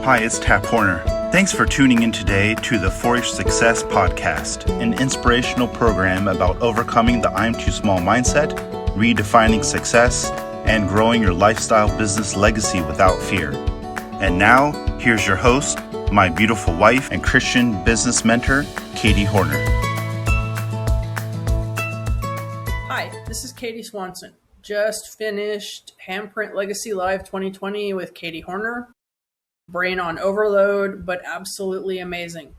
Hi, it's Tap Horner. Thanks for tuning in today to the For Your Success podcast, an inspirational program about overcoming the I'm too small mindset, redefining success, and growing your lifestyle business legacy without fear. And now, here's your host, my beautiful wife and Christian business mentor, Katie Horner. Hi, this is Katie Swanson. Just finished Handprint Legacy Live 2020 with Katie Horner. Brain on overload, but absolutely amazing.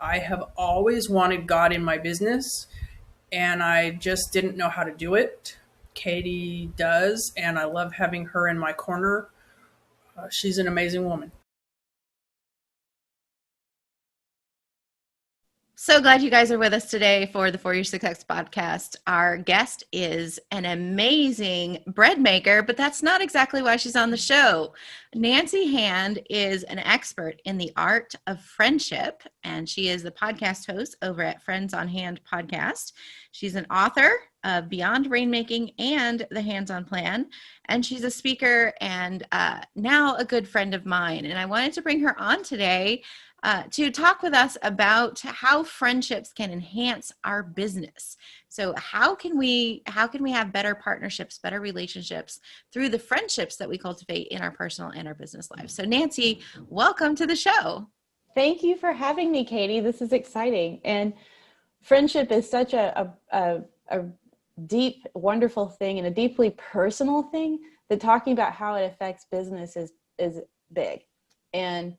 I have always wanted God in my business, and I just didn't know how to do it. Katie does, and I love having her in my corner. She's an amazing woman. So glad you guys are with us today for the For Your Success podcast. Our guest is an amazing bread maker, but that's not exactly why she's on the show. Nancy Hand is an expert in the art of friendship, and she is the podcast host over at Friends on Hand podcast. She's an author of Beyond Rainmaking and The Hands-On Plan, and she's a speaker and now a good friend of mine. And I wanted to bring her on today to talk with us about how friendships can enhance our business. So how can we have better partnerships, better relationships through the friendships that we cultivate in our personal and our business lives? So Nancy, welcome to the show. Thank you for having me, Katie. This is exciting. And friendship is such a deep, wonderful thing and a deeply personal thing that talking about how it affects business is big. And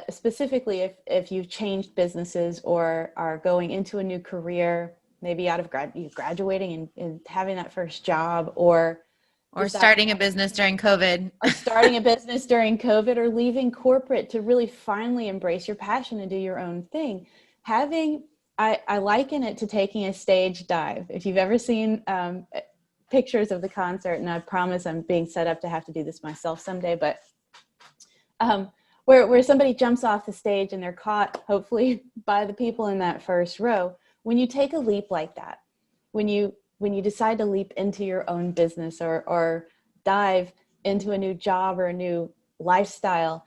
specifically if you've changed businesses or are going into a new career, maybe out of graduating and having that first job, or starting a business during COVID, or leaving corporate to really finally embrace your passion and do your own thing. I liken it to taking a stage dive. If you've ever seen pictures of the concert, and I promise I'm being set up to have to do this myself someday, but where somebody jumps off the stage and they're caught, hopefully, by the people in that first row. When you take a leap like that, when you decide to leap into your own business or dive into a new job or a new lifestyle,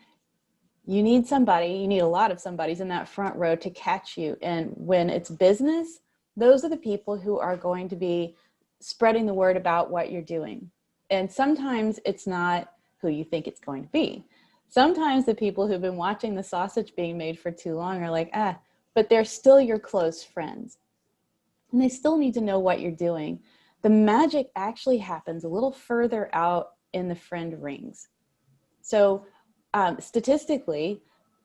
you need a lot of somebodies in that front row to catch you. And when it's business, those are the people who are going to be spreading the word about what you're doing. And sometimes it's not who you think it's going to be. Sometimes the people who've been watching the sausage being made for too long are like, but they're still your close friends. And they still need to know what you're doing. The magic actually happens a little further out in the friend rings. So statistically,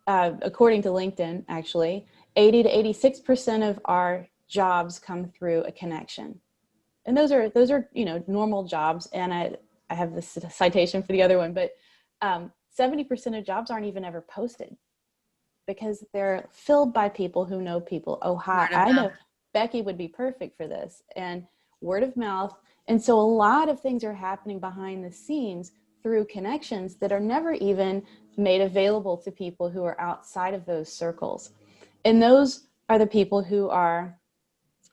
according to LinkedIn, actually, 80 to 86% of our jobs come through a connection. And those are normal jobs. And I have this citation for the other one, but 70% of jobs aren't even ever posted because they're filled by people who know people. Oh, hi, I know Becky would be perfect for this, and word of mouth. And so a lot of things are happening behind the scenes through connections that are never even made available to people who are outside of those circles. And those are the people who are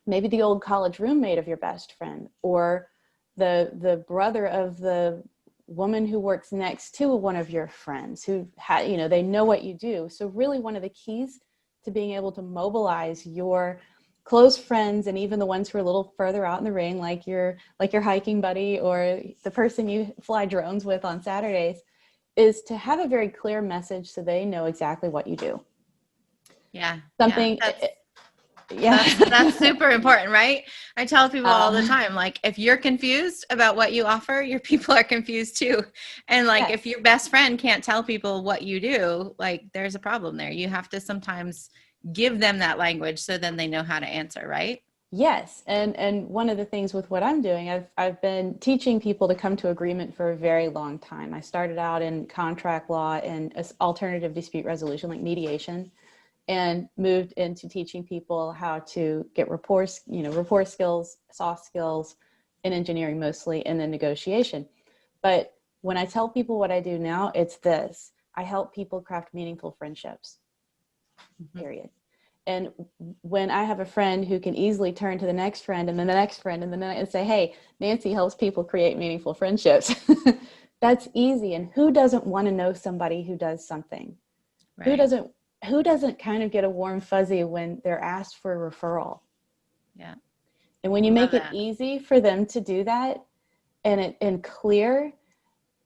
maybe the old college roommate of your best friend, or the brother of the woman who works next to one of your friends who they know what you do. So really one of the keys to being able to mobilize your close friends, and even the ones who are a little further out in the ring, like your hiking buddy or the person you fly drones with on Saturdays, is to have a very clear message so they know exactly what you do. Yeah. That's super important, right? I tell people all the time, like, if you're confused about what you offer, your people are confused too. And like, if your best friend can't tell people what you do, like, there's a problem there. You have to sometimes give them that language so then they know how to answer, right? Yes. And one of the things with what I'm doing, I've been teaching people to come to agreement for a very long time. I started out in contract law and alternative dispute resolution, like mediation, and moved into teaching people how to get rapport skills, soft skills, in engineering mostly, and then negotiation. But when I tell people what I do now, it's this: I help people craft meaningful friendships, period. And when I have a friend who can easily turn to the next friend and then the next friend and say, hey, Nancy helps people create meaningful friendships. That's easy. And who doesn't want to know somebody who does something? Who Right. doesn't kind of get a warm fuzzy when they're asked for a referral? Yeah. And when you Love make it that. easy for them to do that, and clear,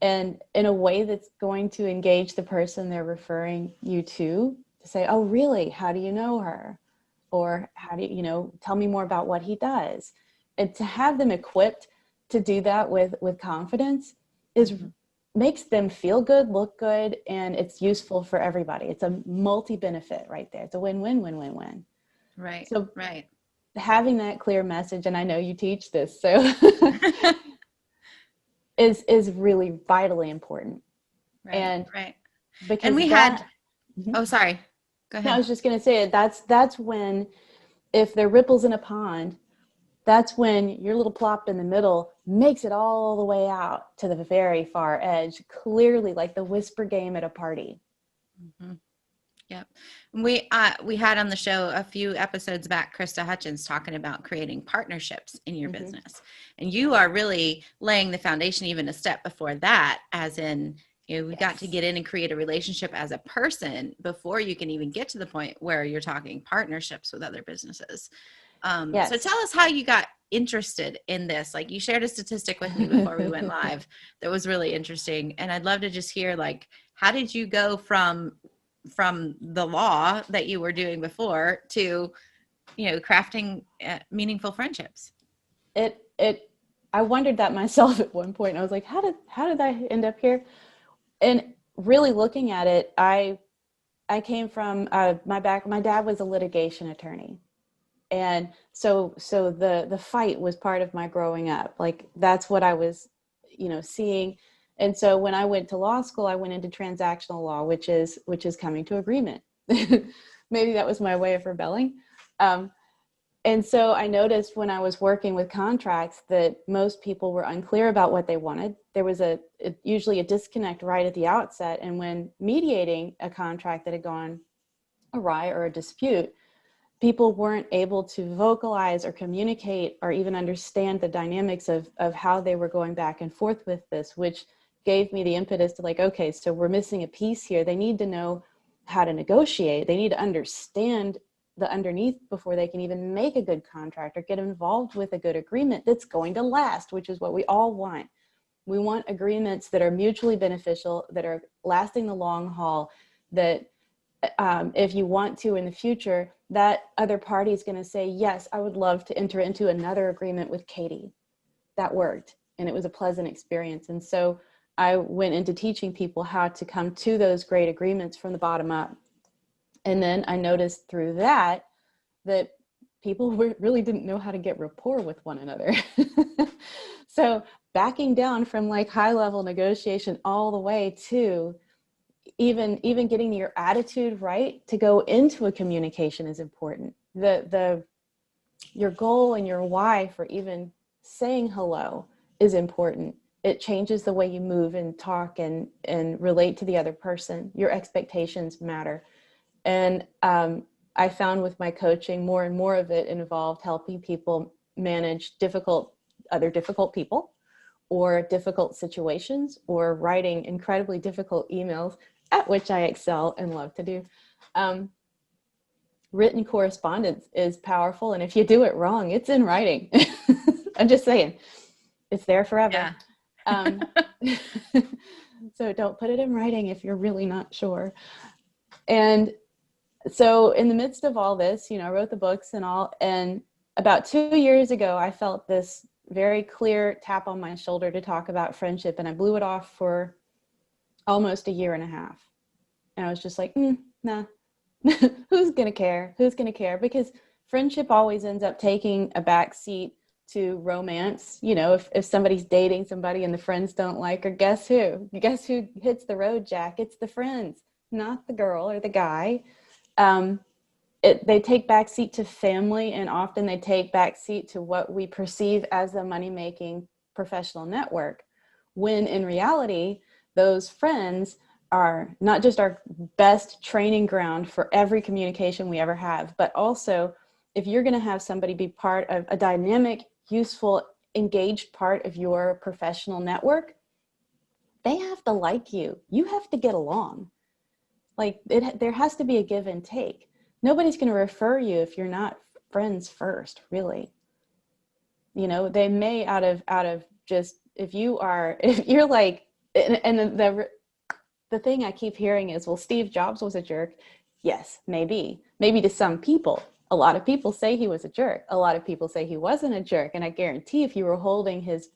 and in a way that's going to engage the person they're referring you to say, oh, really? How do you know her? Or how do you, tell me more about what he does. And to have them equipped to do that with confidence makes them feel good, look good, and it's useful for everybody. It's a multi-benefit right there. It's a win-win, win-win-win. Right. So Right. having that clear message, and I know you teach this, so is really vitally important. Right. And Right. because And we that, had, oh, sorry. Go no, I ahead. was just going to say that's when, if there are ripples in a pond, that's when your little plop in the middle makes it all the way out to the very far edge, clearly like the whisper game at a party. Mm-hmm. Yep. We had on the show a few episodes back, Krista Hutchins talking about creating partnerships in your business. And you are really laying the foundation even a step before that, as in, we got to get in and create a relationship as a person before you can even get to the point where you're talking partnerships with other businesses. So tell us how you got interested in this. Like, you shared a statistic with me before we went live that was really interesting. And I'd love to just hear, like, how did you go from the law that you were doing before to, crafting meaningful friendships? I wondered that myself at one point. I was like, how did I end up here? And really looking at it, I came from my dad was a litigation attorney. And so the fight was part of my growing up. Like, that's what I was, seeing. And so when I went to law school, I went into transactional law, which is coming to agreement. Maybe that was my way of rebelling. And so I noticed when I was working with contracts that most people were unclear about what they wanted. There was usually a disconnect right at the outset. And when mediating a contract that had gone awry or a dispute, people weren't able to vocalize or communicate or even understand the dynamics of how they were going back and forth with this, which gave me the impetus to, like, okay, so we're missing a piece here. They need to know how to negotiate. They need to understand the underneath before they can even make a good contract or get involved with a good agreement that's going to last, which is what we all want. We want agreements that are mutually beneficial, that are lasting the long haul, that if you want to in the future, that other party is going to say, yes, I would love to enter into another agreement with Katie. That worked. And it was a pleasant experience. And so I went into teaching people how to come to those great agreements from the bottom up. And then I noticed through that people really didn't know how to get rapport with one another. So backing down from like high level negotiation all the way to even getting your attitude right to go into a communication is important. Your goal and your why for even saying hello is important. It changes the way you move and talk and relate to the other person. Your expectations matter. And I found with my coaching, more and more of it involved helping people manage other difficult people or difficult situations, or writing incredibly difficult emails, at which I excel and love to do. Written correspondence is powerful. And if you do it wrong, it's in writing. I'm just saying, it's there forever. Yeah. So don't put it in writing if you're really not sure. And so in the midst of all this, I wrote the books and all, and about 2 years ago, I felt this very clear tap on my shoulder to talk about friendship. And I blew it off for almost a year and a half. And I was just like, nah, who's going to care? Who's going to care? Because friendship always ends up taking a back seat to romance. If somebody's dating somebody and the friends don't like her, guess who hits the road, Jack? It's the friends, not the girl or the guy. They take backseat to family, and often they take backseat to what we perceive as the money-making professional network, when in reality, those friends are not just our best training ground for every communication we ever have, but also, if you're going to have somebody be part of a dynamic, useful, engaged part of your professional network, they have to like you. You have to get along. Like there has to be a give and take. Nobody's going to refer you if you're not friends first, really. You know, they may out of just, if you're like, and the thing I keep hearing is, well, Steve Jobs was a jerk. Yes, maybe to some people. A lot of people say he was a jerk. A lot of people say he wasn't a jerk. And I guarantee if you were holding his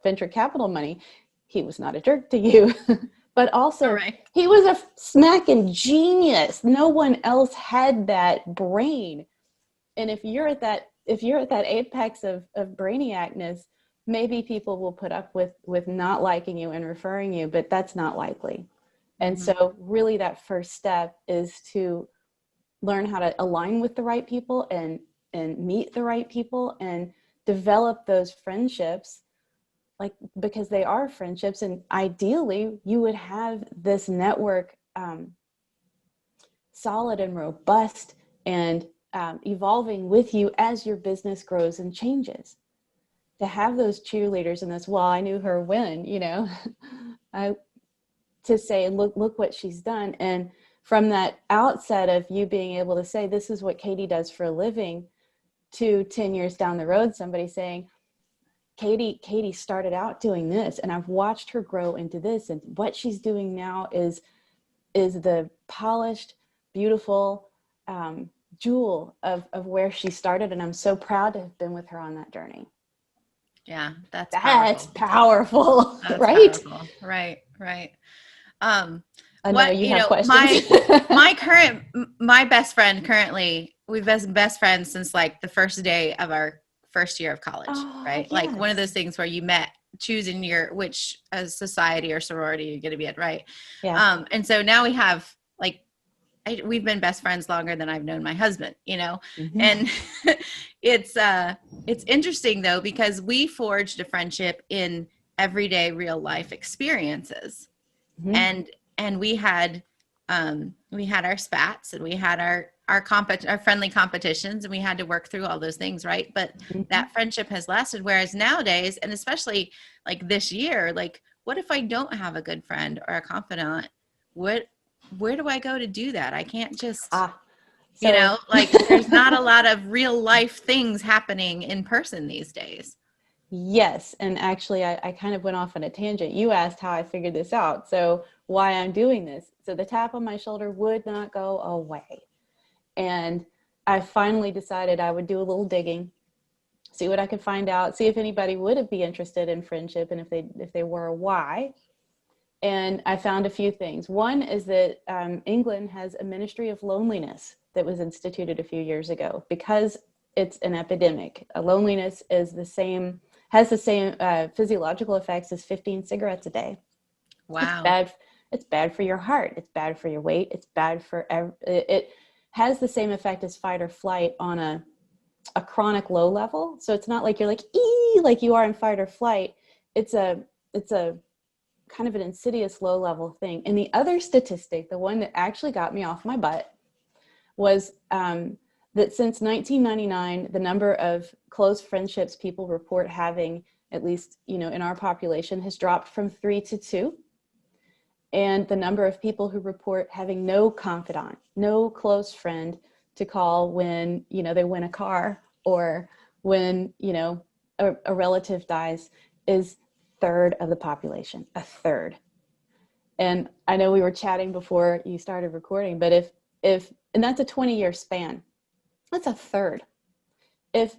venture capital money, he was not a jerk to you. But also, he was a smacking genius. No one else had that brain. And if you're at that apex of brainiacness, maybe people will put up with not liking you and referring you, but that's not likely. And so really that first step is to learn how to align with the right people and meet the right people and develop those friendships, like, because they are friendships. And ideally you would have this network solid and robust and evolving with you as your business grows and changes. To have those cheerleaders, and that's, well, I knew her when, you know, to say, look what she's done. And from that outset of you being able to say, this is what Katie does for a living, to 10 years down the road, somebody saying, Katie started out doing this, and I've watched her grow into this, and what she's doing now is the polished, beautiful jewel of where she started. And I'm so proud to have been with her on that journey. Yeah, that's powerful. That's right? Powerful. Right. I know you have questions. my best friend currently, we've been best friends since like the first day of our first year of college, right? Yes. Like one of those things where you met choosing which society or sorority you're going to be at, right? Yeah. And so now we have like, we've been best friends longer than I've known my husband, you know? And it's interesting though, because we forged a friendship in everyday real life experiences. And we had our spats, and we had our friendly competitions, and we had to work through all those things. Right. But that friendship has lasted. Whereas nowadays, and especially like this year, like, what if I don't have a good friend or a confidant? Where do I go to do that? I can't just, you know, like there's not a lot of real life things happening in person these days. Yes. And actually, I kind of went off on a tangent. You asked how I figured this out. So why I'm doing this. So the tap on my shoulder would not go away. And I finally decided I would do a little digging, see what I could find out, see if anybody would be interested in friendship, and if they were, why. And I found a few things. One is that England has a ministry of loneliness that was instituted a few years ago because it's an epidemic. Loneliness has the same physiological effects as 15 cigarettes a day. Wow. It's bad for your heart. It's bad for your weight. It's bad for it has the same effect as fight or flight on a chronic low level. So it's not like you're like, like you are in fight or flight. It's a kind of an insidious low level thing. And the other statistic, the one that actually got me off my butt, was that since 1999, the number of close friendships people report having, at least, you know, in our population, has dropped from 3 to 2. And the number of people who report having no confidant, no close friend to call when, you know, they win a car or when, you know, a relative dies is 1/3 of the population, 1/3. And I know we were chatting before you started recording, but if and that's a 20-year span, that's 1/3. If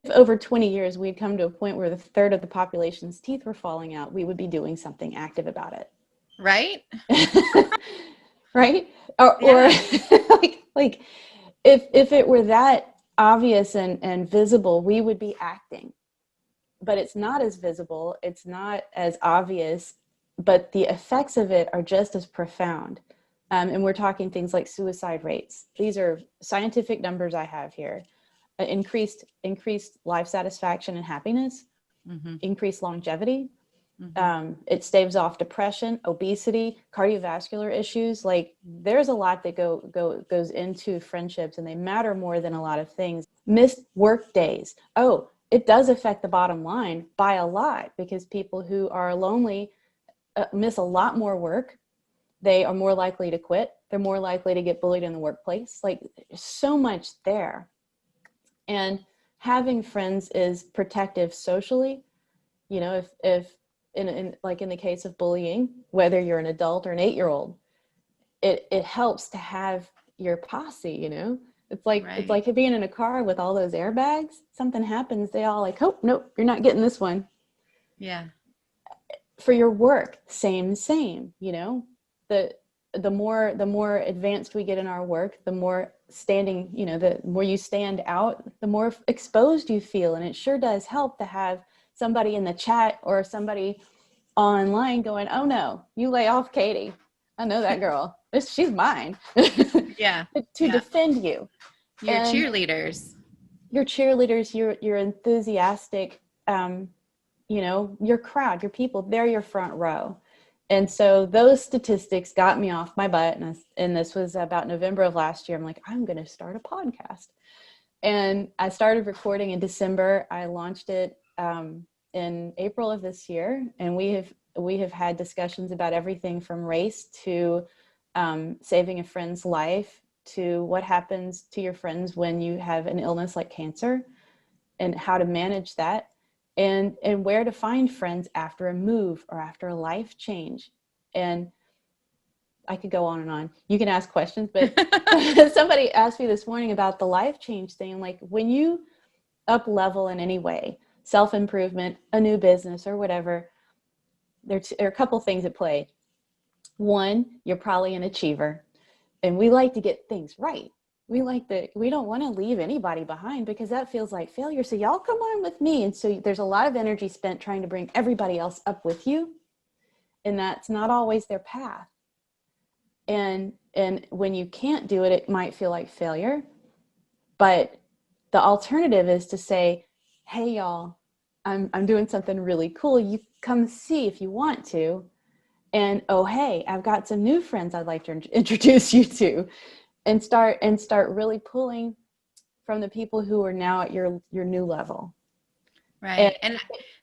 over 20 years we'd come to a point where 1/3 of the population's teeth were falling out, we would be doing something active about it. Right. Right. Or like if it were that obvious and visible, we would be acting, but it's not as visible. It's not as obvious, but the effects of it are just as profound. And we're talking things like suicide rates. These are scientific numbers I have here. Increased life satisfaction and happiness, increased longevity. It staves off depression, obesity, cardiovascular issues. Like there's a lot that goes into friendships, and they matter more than a lot of things. Missed work days. Oh, it does affect the bottom line by a lot, because people who are lonely miss a lot more work. they are more likely to quit. They're more likely to get bullied in the workplace. Like, there's so much there. And having friends is protective socially. You know, if in like in the case of bullying, whether you're an adult or an 8-year-old, it helps to have your posse, you know. It's like being in a car with all those airbags. Something happens, they all like, oh, nope, you're not getting this one. Yeah. For your work, same, you know. The more advanced we get in our work, the more standing, you know, the more you stand out, the more exposed you feel. And it sure does help to have somebody in the chat or somebody online going, oh no, you lay off Katie. I know that girl. She's mine. Yeah. To defend you. Your And cheerleaders. your cheerleaders, your enthusiastic, you know, your crowd, your people, they're your front row. And so those statistics got me off my butt. And this was about November of last year. I'm like, I'm going to start a podcast. And I started recording in December. I launched it in April of this year. And we have had discussions about everything from race to saving a friend's life, to what happens to your friends when you have an illness like cancer and how to manage that. And where to find friends after a move or after a life change. And I could go on and on. You can ask questions, but somebody asked me this morning about the life change thing. Like, when you up level in any way, self-improvement, a new business or whatever, there are a couple things at play. One, you're probably an achiever, and we like to get things right. We don't want to leave anybody behind, because that feels like failure. So y'all come on with me. And so there's a lot of energy spent trying to bring everybody else up with you. And that's not always their path. And when you can't do it, it might feel like failure. But the alternative is to say, hey y'all, I'm doing something really cool. You come see if you want to. And oh, hey, I've got some new friends I'd like to introduce you to. And start really pulling from the people who are now at your new level. Right. And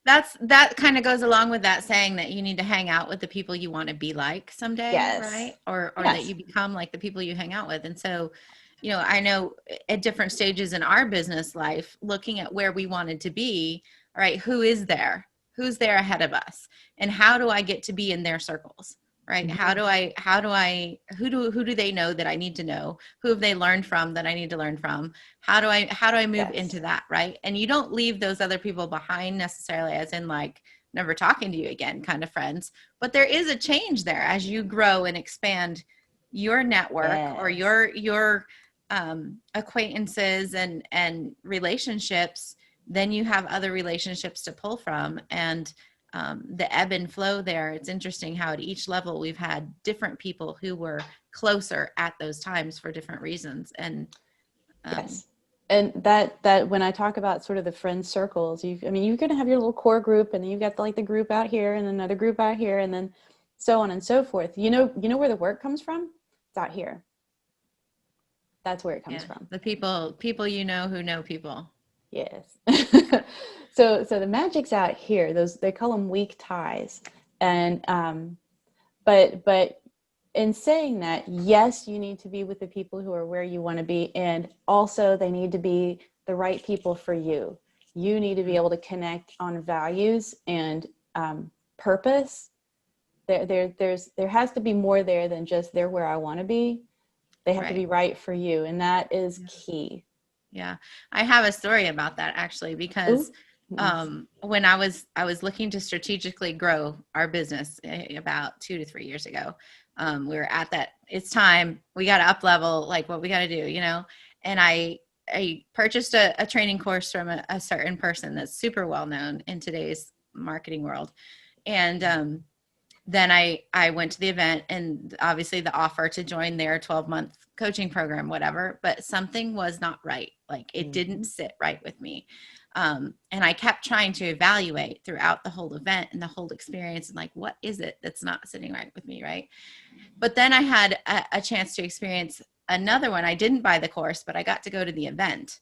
that kind of goes along with that saying that you need to hang out with the people you want to be like someday, yes. right? Or yes. that you become like the people you hang out with. And so, you know, I know at different stages in our business life, looking at where we wanted to be, all right, who is there? Who's there ahead of us? And how do I get to be in their circles? Right? Mm-hmm. Who do they know that I need to know? Who have they learned from that I need to learn from? How do I move yes. into that? Right. And you don't leave those other people behind necessarily, as in like never talking to you again kind of friends, but there is a change there as you grow and expand your network yes. or your acquaintances and relationships. Then you have other relationships to pull from, and the ebb and flow there. It's interesting how at each level we've had different people who were closer at those times for different reasons. And yes. And that when I talk about sort of the friend circles, you're going to have your little core group, and then you've got the group out here and another group out here, and then so on and so forth. You know where the work comes from? It's out here. That's where it comes from. The people you know who know people. Yes. So the magic's out here. They call them weak ties. And but in saying that, yes, you need to be with the people who are where you want to be, and also they need to be the right people for you. You need to be able to connect on values and purpose. There has to be more there than just they're where I want to be. They have to be right for you, and that is key. Yeah. I have a story about that actually, because when I was looking to strategically grow our business about 2 to 3 years ago, we were at that, it's time, we got to up level, like what we got to do, you know? And I purchased a training course from a certain person that's super well known in today's marketing world. And then I went to the event, and obviously the offer to join their 12-month coaching program, whatever, but something was not right. Like it didn't sit right with me. And I kept trying to evaluate throughout the whole event and the whole experience, and like, what is it that's not sitting right with me? Right. But then I had a chance to experience another one. I didn't buy the course, but I got to go to the event.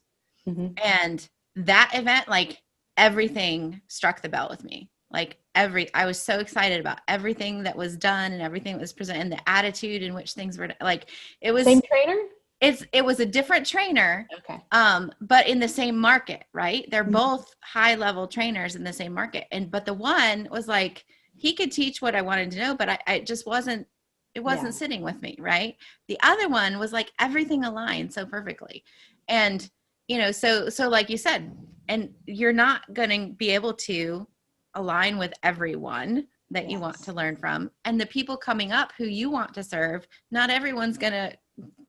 Mm-hmm. And that event, like everything struck the bell with me. Like I was so excited about everything that was done and everything that was presented and the attitude in which things were like, it was Same trainer? it was a different trainer, Okay. but in the same market, right? They're both high level trainers in the same market. But the one was like, he could teach what I wanted to know, but I just wasn't, it wasn't sitting with me. Right. The other one was like, everything aligned so perfectly. And, so like you said, and you're not going to be able to align with everyone that you want to learn from. And the people coming up who you want to serve, not everyone's going to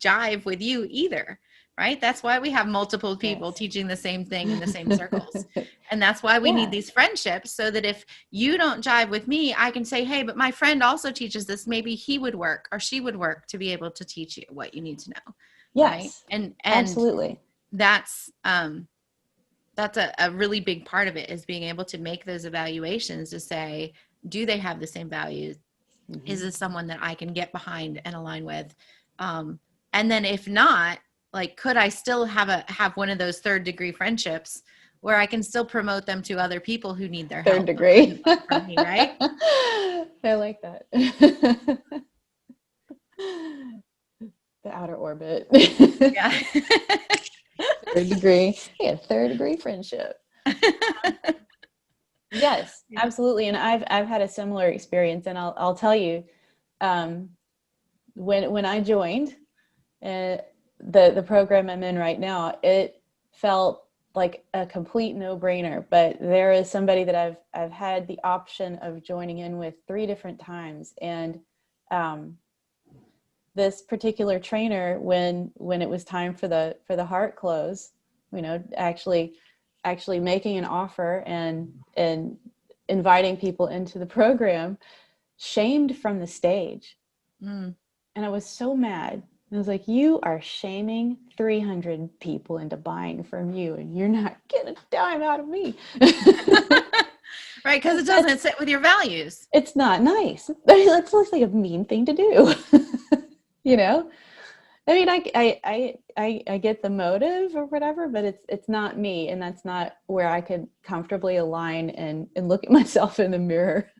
jive with you either, right? That's why we have multiple people teaching the same thing in the same circles. And that's why we need these friendships, so that if you don't jive with me, I can say, hey, but my friend also teaches this. Maybe he would work or she would work to be able to teach you what you need to know. Yes. Right? And absolutely. That's a really big part of it, is being able to make those evaluations to say, do they have the same values? Is this someone that I can get behind and align with? And then if not, like, could I still have one of those third degree friendships where I can still promote them to other people who need their help? Third degree. From me, right? I like that. The outer orbit. Yeah. Third degree. Yeah, third degree friendship. Yes, absolutely. And I've had a similar experience, and I'll tell you, when I joined the program I'm in right now, it felt like a complete no-brainer. But there is somebody that I've had the option of joining in with 3 different times, and this particular trainer, when it was time for the heart close, actually making an offer and inviting people into the program, shamed from the stage. And I was so mad. I was like, you are shaming 300 people into buying from you, and you're not getting a dime out of me. Right, because it doesn't sit with your values. It's not nice. I mean, that looks like a mean thing to do. I mean, I get the motive or whatever, but it's not me, and that's not where I could comfortably align and look at myself in the mirror.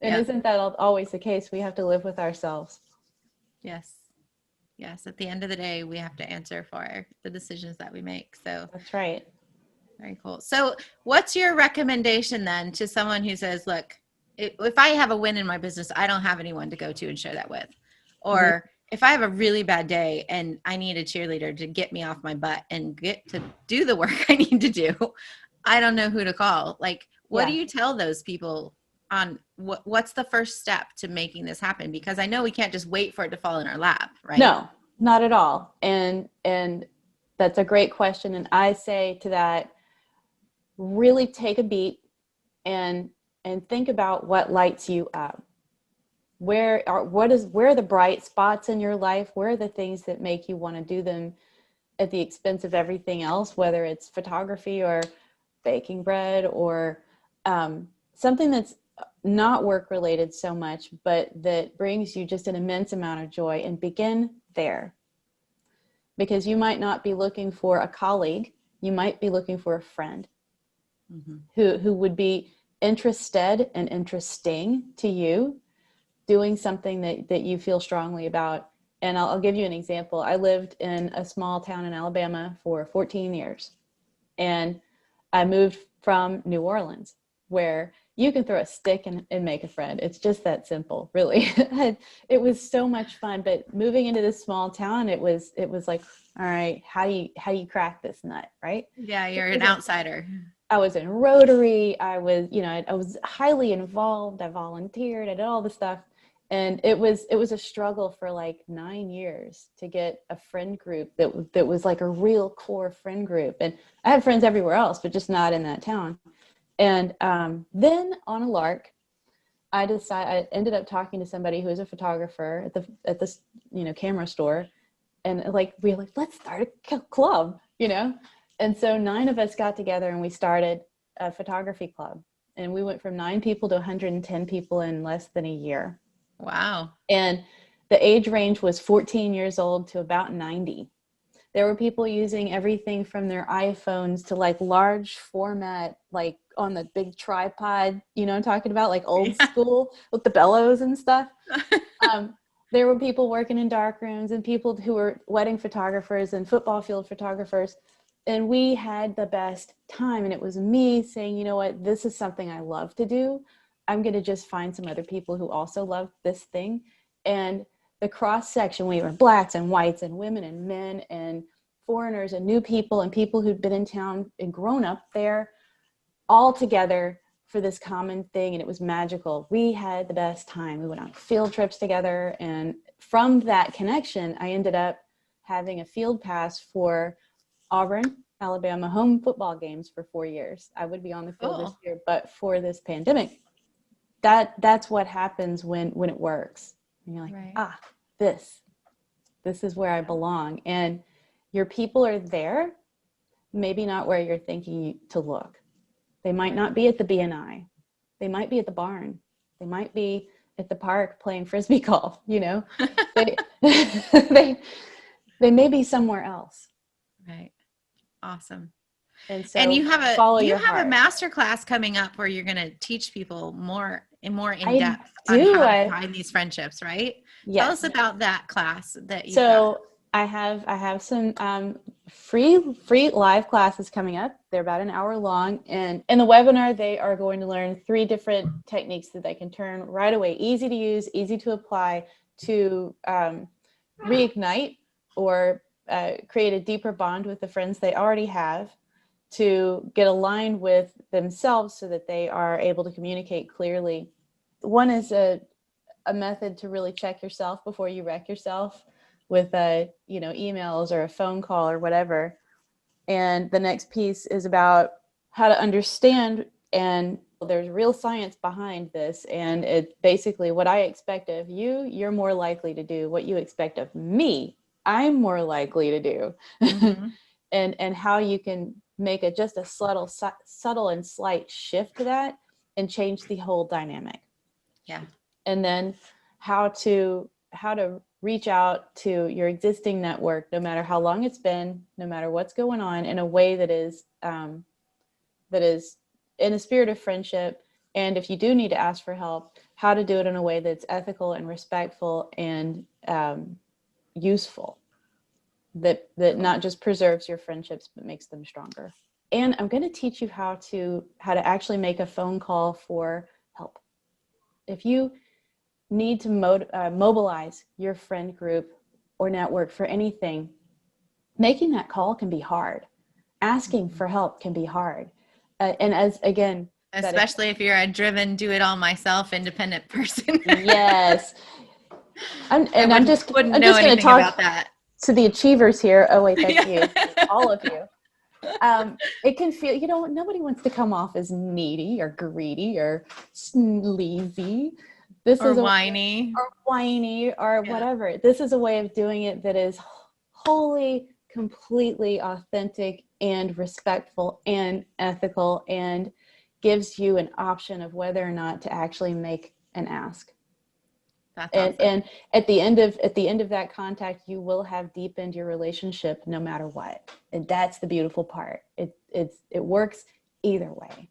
And isn't that always the case? We have to live with ourselves. Yes. At the end of the day, we have to answer for the decisions that we make. So That's right. Very cool. So what's your recommendation then to someone who says, look, if I have a win in my business, I don't have anyone to go to and share that with, or if I have a really bad day and I need a cheerleader to get me off my butt and get to do the work I need to do, I don't know who to call. Like, what do you tell those people on what's the first step to making this happen? Because I know we can't just wait for it to fall in our lap, right? No, not at all. And that's a great question. And I say to that, really take a beat and think about what lights you up. Where are the bright spots in your life? Where are the things that make you want to do them at the expense of everything else, whether it's photography or baking bread or something that's not work related so much, but that brings you just an immense amount of joy, and begin there. Because you might not be looking for a colleague, you might be looking for a friend who would be interested and interesting to you, doing something that you feel strongly about. And I'll give you an example. I lived in a small town in Alabama for 14 years. And I moved from New Orleans, where you can throw a stick and make a friend. It's just that simple, really. It was so much fun. But moving into this small town, it was like, all right, how do you crack this nut, right? Yeah, you're an outsider. I was in Rotary. I was highly involved. I volunteered. I did all the stuff. And it was a struggle for like 9 years to get a friend group that was like a real core friend group. And I had friends everywhere else, but just not in that town. And then on a lark, I ended up talking to somebody who was a photographer at this camera store, and we were like, let's start a club, And so 9 of us got together and we started a photography club, and we went from 9 people to 110 people in less than a year. Wow. And the age range was 14 years old to about 90. There were people using everything from their iPhones to like large format, like on the big tripod, you know what I'm talking about, like old school with the bellows and stuff. There were people working in dark rooms and people who were wedding photographers and football field photographers. And we had the best time. And it was me saying, you know what, this is something I love to do. I'm going to just find some other people who also love this thing. And the cross section, we were blacks and whites and women and men and foreigners and new people and people who'd been in town and grown up there all together for this common thing. And it was magical. We had the best time. We went on field trips together. And from that connection, I ended up having a field pass for Auburn, Alabama home football games for 4 years. I would be on the field this year, but for this pandemic, that's what happens when it works. And you're like, this is where I belong. And your people are there, maybe not where you're thinking to look. They might not be at the BNI. They might be at the barn. They might be at the park playing Frisbee golf, you know. they may be somewhere else. Right. Awesome. And so and you have a master class coming up where you're going to teach people more in depth on how to find these friendships, right? Yes. Tell us about that class that you I have some free live classes coming up. They're about an hour long, and in the webinar they are going to learn 3 different techniques that they can turn right away, easy to use, easy to apply, to reignite or create a deeper bond with the friends they already have, to get aligned with themselves so that they are able to communicate clearly. One is a method to really check yourself before you wreck yourself with emails or a phone call or whatever. And the next piece is about how to understand, and there's real science behind this, and it's basically what I expect of you, you're more likely to do. What you expect of me, I'm more likely to do. Mm-hmm. and how you can make just a subtle and slight shift to that and change the whole dynamic. Yeah. And then how to reach out to your existing network, no matter how long it's been, no matter what's going on, in a way that is in a spirit of friendship. And if you do need to ask for help, how to do it in a way that's ethical and respectful and useful, that not just preserves your friendships, but makes them stronger. And I'm going to teach you how to actually make a phone call for help. If you need to mobilize your friend group or network for anything, making that call can be hard. Asking for help can be hard. And especially if you're a driven, do it all myself, independent person. Yes. I'm just going to talk about that to the achievers here. Oh wait, that's you, all of you. It can feel, nobody wants to come off as needy or greedy or sleazy. Whiny or whatever. This is a way of doing it that is wholly, completely authentic and respectful and ethical, and gives you an option of whether or not to actually make an ask. That's awesome. And at the end of that contact, you will have deepened your relationship no matter what. And that's the beautiful part. It works either way.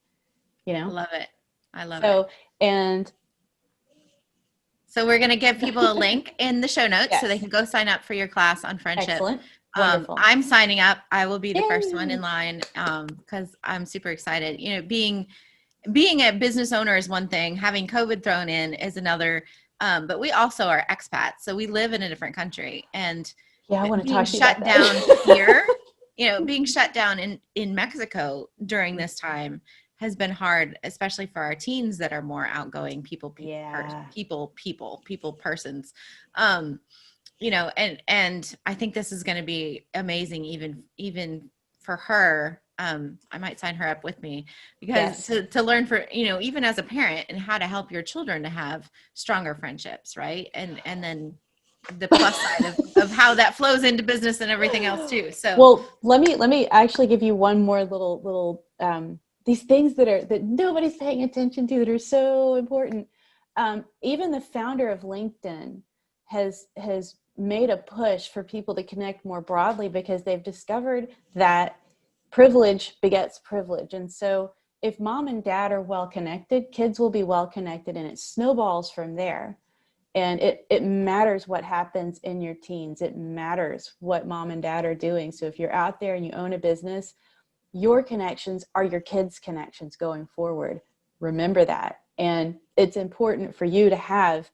I love it. I love it. And so we're going to give people a link in the show notes so they can go sign up for your class on friendship. Excellent. Wonderful. I'm signing up. I will be the first one in line because I'm super excited. Being a business owner is one thing. Having COVID thrown in is another. But we also are expats, so we live in a different country. And I want to being talk to you about shut down here, being shut down in Mexico during this time has been hard, especially for our teens that are more outgoing people persons. And I think this is going to be amazing, even for her. I might sign her up with me because to learn even as a parent, and how to help your children to have stronger friendships. Right. And then the plus side of how that flows into business and everything else too. So, let me actually give you one more little, these things that nobody's paying attention to that are so important. Even the founder of LinkedIn has made a push for people to connect more broadly because they've discovered that privilege begets privilege. And so if mom and dad are well connected, kids will be well connected, and it snowballs from there. And it matters what happens in your teens. It matters what mom and dad are doing. So if you're out there and you own a business, your connections are your kids' connections going forward. Remember that. And it's important for you to have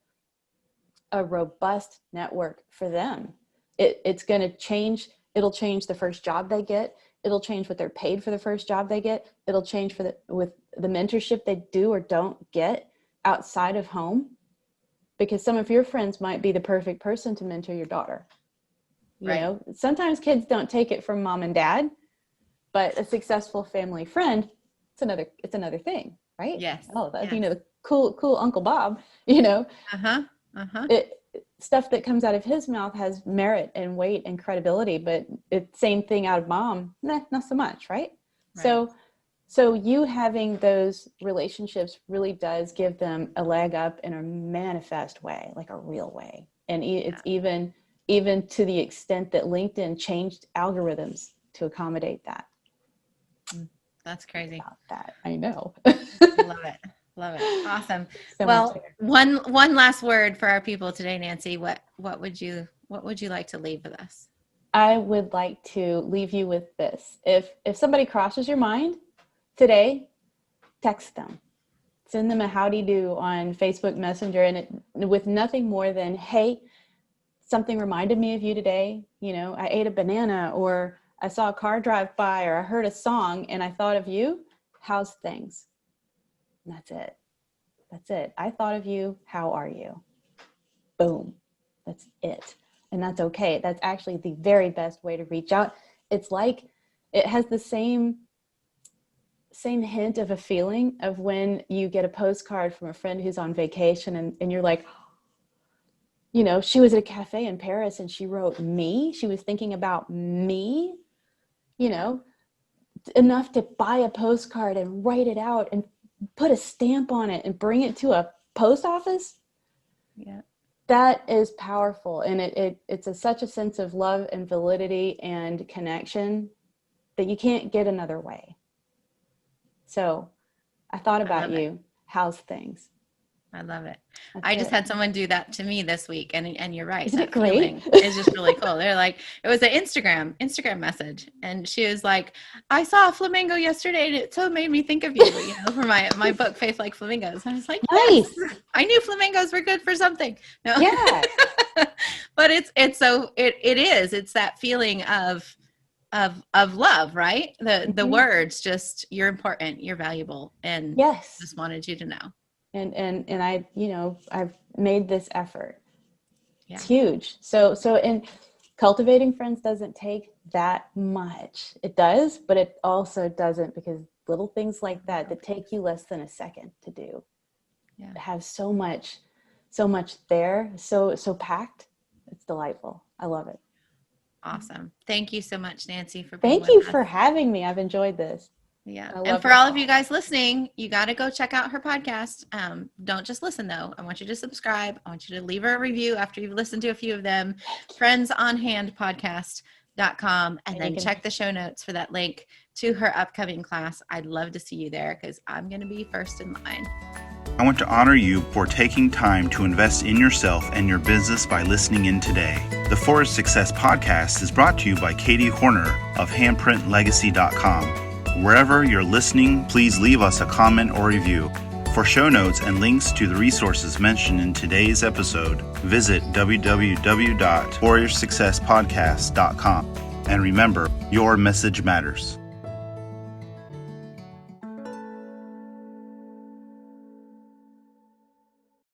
a robust network for them. It's going to change. It'll change the first job they get. It'll change what they're paid for the first job they get. It'll change with the mentorship they do or don't get outside of home. Because some of your friends might be the perfect person to mentor your daughter. You know, sometimes kids don't take it from mom and dad, but a successful family friend, it's another thing, right? Yes. Oh, that's, yes. you know, the cool Uncle Bob, you know, stuff that comes out of his mouth has merit and weight and credibility, but it's same thing out of mom, not so much, right? So you having those relationships really does give them a leg up in a manifest way, like a real way. And it's even to the extent that LinkedIn changed algorithms to accommodate that. That's crazy. About that, I know. Love it. Awesome. So well, one last word for our people today, Nancy. What would you like to leave with us? I would like to leave you with this. If somebody crosses your mind today, text them. Send them a howdy do on Facebook Messenger, and with nothing more than, hey, something reminded me of you today. You know, I ate a banana, or I saw a car drive by, or I heard a song and I thought of you. How's things? And that's it. I thought of you. How are you? Boom. That's it. And that's okay. That's actually the very best way to reach out. It's like it has the same hint of a feeling of when you get a postcard from a friend who's on vacation and you're like, you know, she was at a cafe in Paris and she wrote me. She was thinking about me, you know, enough to buy a postcard and write it out and put a stamp on it and bring it to a post office. Yeah. That is powerful. And it's such a sense of love and validity and connection that you can't get another way. So I thought about you. How's things? I love it. That's I just it. had someone do that to me this week, and you're right. Isn't that it great? feeling is just really cool. They're like, it was an Instagram message, and she was like, I saw a flamingo yesterday, and it so made me think of you, you know, for my book, Faith Like Flamingos. And I was like, yes, Nice. I knew flamingos were good for something. No. Yeah. But it's that feeling of love, right? The words, just, you're important, you're valuable, and Yes. just wanted you to know. And I, you know, I've made this effort. Yeah. It's huge. So in cultivating friends doesn't take that much. It does, but it also doesn't, because little things like that take you less than a second to do. Yeah. Have so much there, so packed. It's delightful. I love it. Awesome. Thank you so much, Nancy, for being Thank you with us. for having me. I've enjoyed this. Yeah. I love And for all of you guys listening, you got to go check out her podcast. Don't just listen though. I want you to subscribe. I want you to leave her a review after you've listened to a few of them. friendsonhandpodcast.com, and then check the show notes for that link to her upcoming class. I'd love to see you there, because I'm going to be first in line. I want to honor you for taking time to invest in yourself and your business by listening in today. The Forest Success Podcast is brought to you by Katie Horner of handprintlegacy.com. Wherever you're listening, please leave us a comment or review. For show notes and links to the resources mentioned in today's episode, visit www.warriorsuccesspodcast.com. And remember, your message matters.